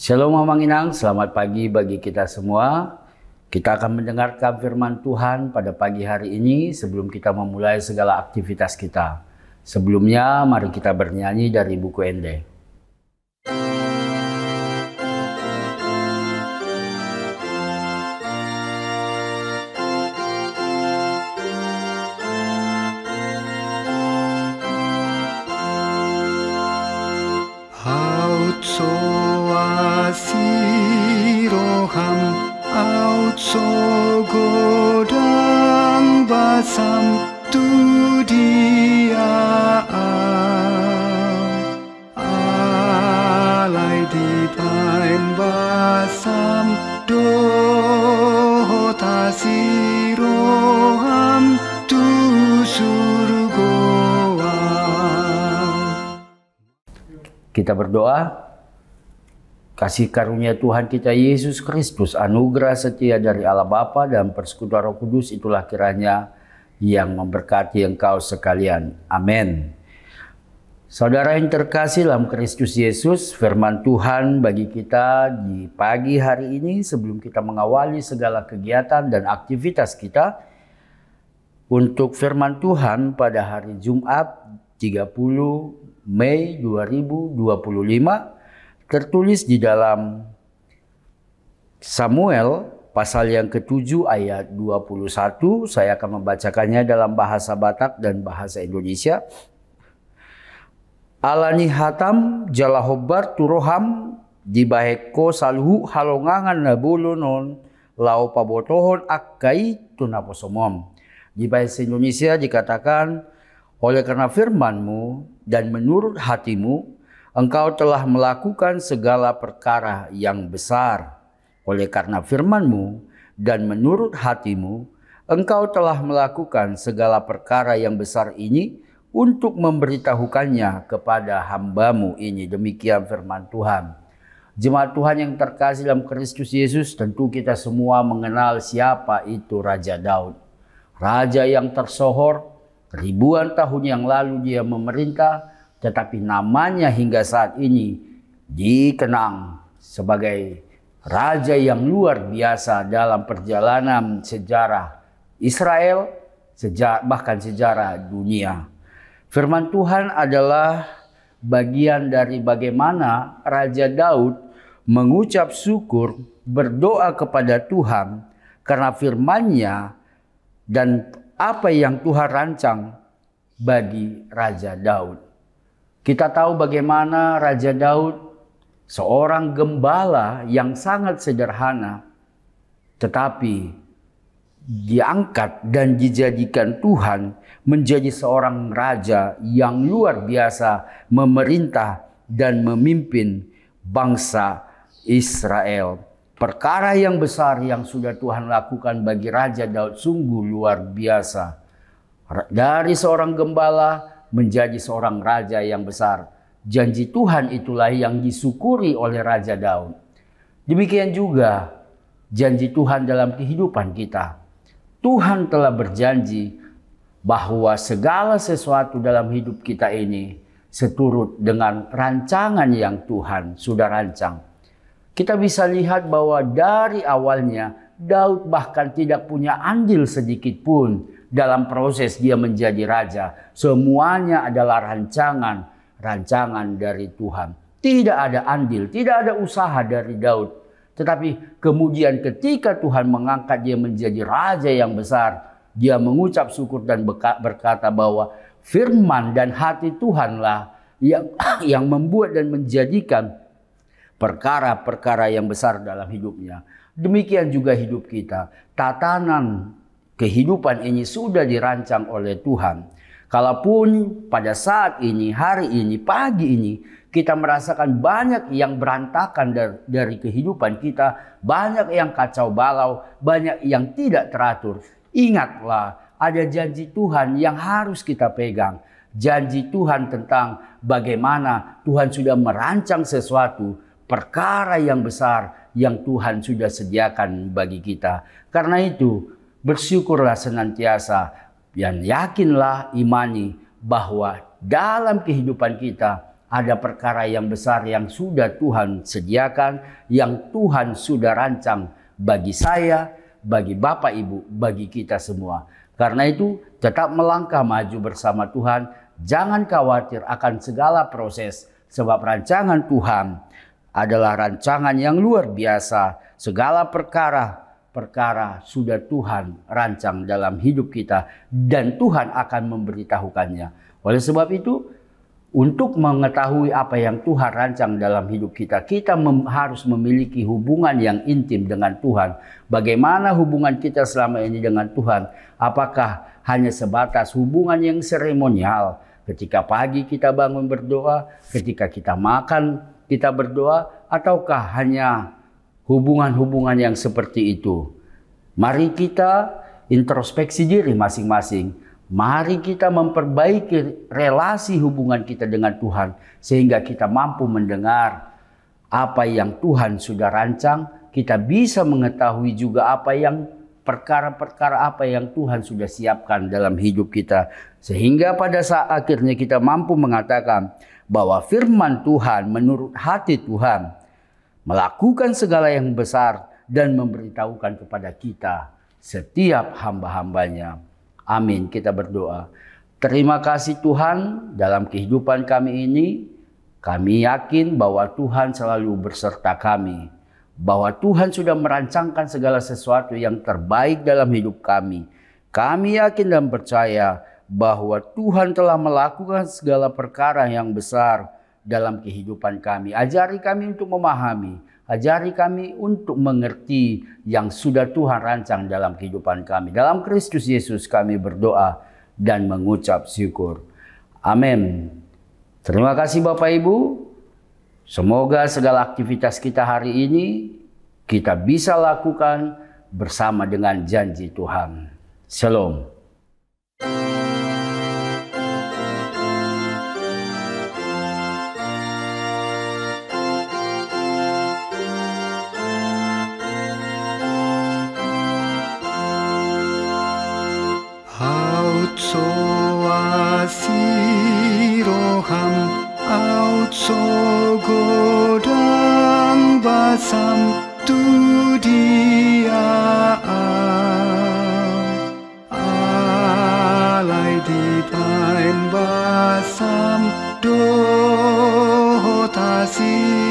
Shalom Mamang Inang, selamat pagi bagi kita semua. Kita akan mendengarkan firman Tuhan pada pagi hari ini sebelum kita memulai segala aktivitas kita. Sebelumnya, mari kita bernyanyi dari buku Ende. Siroham out so godang basam tu dia alai di pain basam dohota siroham tu surgoa. Kita berdoa. Kasih karunia Tuhan kita Yesus Kristus, anugerah setia dari Allah Bapa dan persekutuan Roh Kudus itulah kiranya yang memberkati engkau sekalian. Amin. Saudara yang terkasih dalam Kristus Yesus, firman Tuhan bagi kita di pagi hari ini sebelum kita mengawali segala kegiatan dan aktivitas kita. Untuk firman Tuhan pada hari Jumat 30 Mei 2025 tertulis di dalam Samuel pasal yang ke-7 ayat 21. Saya akan membacakannya dalam bahasa Batak dan bahasa Indonesia. Alani hatam jalahobar turoham dibaheko salhu halongangan nabulunon lau pabotohon akkai tunaposomom. Di bahasa Indonesia dikatakan, oleh karena firman-Mu dan menurut hatimu, Engkau telah melakukan segala perkara yang besar. Oleh karena firman-Mu dan menurut hatimu, Engkau telah melakukan segala perkara yang besar ini untuk memberitahukannya kepada hamba-Mu ini. Demikian firman Tuhan. Jemaat Tuhan yang terkasih dalam Kristus Yesus, tentu kita semua mengenal siapa itu Raja Daud. Raja yang tersohor, ribuan tahun yang lalu dia memerintah, tetapi namanya hingga saat ini dikenang sebagai raja yang luar biasa dalam perjalanan sejarah Israel, bahkan sejarah dunia. Firman Tuhan adalah bagian dari bagaimana Raja Daud mengucap syukur, berdoa kepada Tuhan karena firman-Nya dan apa yang Tuhan rancang bagi Raja Daud. Kita tahu bagaimana Raja Daud, seorang gembala yang sangat sederhana, tetapi diangkat dan dijadikan Tuhan menjadi seorang raja yang luar biasa memerintah dan memimpin bangsa Israel. Perkara yang besar yang sudah Tuhan lakukan bagi Raja Daud sungguh luar biasa. Dari seorang gembala menjadi seorang raja yang besar. Janji Tuhan itulah yang disyukuri oleh Raja Daud. Demikian juga janji Tuhan dalam kehidupan kita. Tuhan telah berjanji bahwa segala sesuatu dalam hidup kita ini seturut dengan rancangan yang Tuhan sudah rancang. Kita bisa lihat bahwa dari awalnya Daud bahkan tidak punya andil sedikit pun dalam proses dia menjadi raja. Semuanya adalah rancangan dari Tuhan. Tidak ada andil, tidak ada usaha dari Daud. Tetapi kemudian ketika Tuhan mengangkat dia menjadi raja yang besar, dia mengucap syukur dan berkata bahwa firman dan hati Tuhanlah yang membuat dan menjadikan perkara-perkara yang besar dalam hidupnya. Demikian juga hidup kita. Tatanan kehidupan ini sudah dirancang oleh Tuhan. Kalaupun pada saat ini, hari ini, pagi ini, kita merasakan banyak yang berantakan dari kehidupan kita, banyak yang kacau balau, banyak yang tidak teratur. Ingatlah, ada janji Tuhan yang harus kita pegang. Janji Tuhan tentang bagaimana Tuhan sudah merancang sesuatu, perkara yang besar yang Tuhan sudah sediakan bagi kita. Karena itu, bersyukurlah senantiasa dan yakinlah, imani bahwa dalam kehidupan kita ada perkara yang besar yang sudah Tuhan sediakan, yang Tuhan sudah rancang bagi saya, bagi Bapak Ibu, bagi kita semua. Karena itu tetap melangkah maju bersama Tuhan. Jangan khawatir akan segala proses, sebab rancangan Tuhan adalah rancangan yang luar biasa. Segala perkara sudah Tuhan rancang dalam hidup kita, dan Tuhan akan memberitahukannya. Oleh sebab itu, untuk mengetahui apa yang Tuhan rancang dalam hidup kita, kita harus memiliki hubungan yang intim dengan Tuhan. Bagaimana hubungan kita selama ini dengan Tuhan? Apakah hanya sebatas hubungan yang seremonial? Ketika pagi kita bangun berdoa, ketika kita makan kita berdoa, ataukah hanya hubungan-hubungan yang seperti itu? Mari kita introspeksi diri masing-masing. Mari kita memperbaiki relasi hubungan kita dengan Tuhan, sehingga kita mampu mendengar apa yang Tuhan sudah rancang. Kita bisa mengetahui juga perkara-perkara apa yang Tuhan sudah siapkan dalam hidup kita. Sehingga pada saat akhirnya kita mampu mengatakan bahwa firman Tuhan menurut hati Tuhan melakukan segala yang besar dan memberitahukan kepada kita setiap hamba-hambanya. Amin. Kita berdoa. Terima kasih Tuhan, dalam kehidupan kami ini, kami yakin bahwa Tuhan selalu berserta kami. Bahwa Tuhan sudah merancangkan segala sesuatu yang terbaik dalam hidup kami. Kami yakin dan percaya bahwa Tuhan telah melakukan segala perkara yang besar dalam kehidupan kami. Ajari kami untuk memahami. Ajari kami untuk mengerti yang sudah Tuhan rancang dalam kehidupan kami. Dalam Kristus Yesus kami berdoa dan mengucap syukur. Amin. Terima kasih Bapak Ibu. Semoga segala aktivitas kita hari ini kita bisa lakukan bersama dengan janji Tuhan. Shalom. Siroham autso godang basam tu dia alai di pain basam do tasi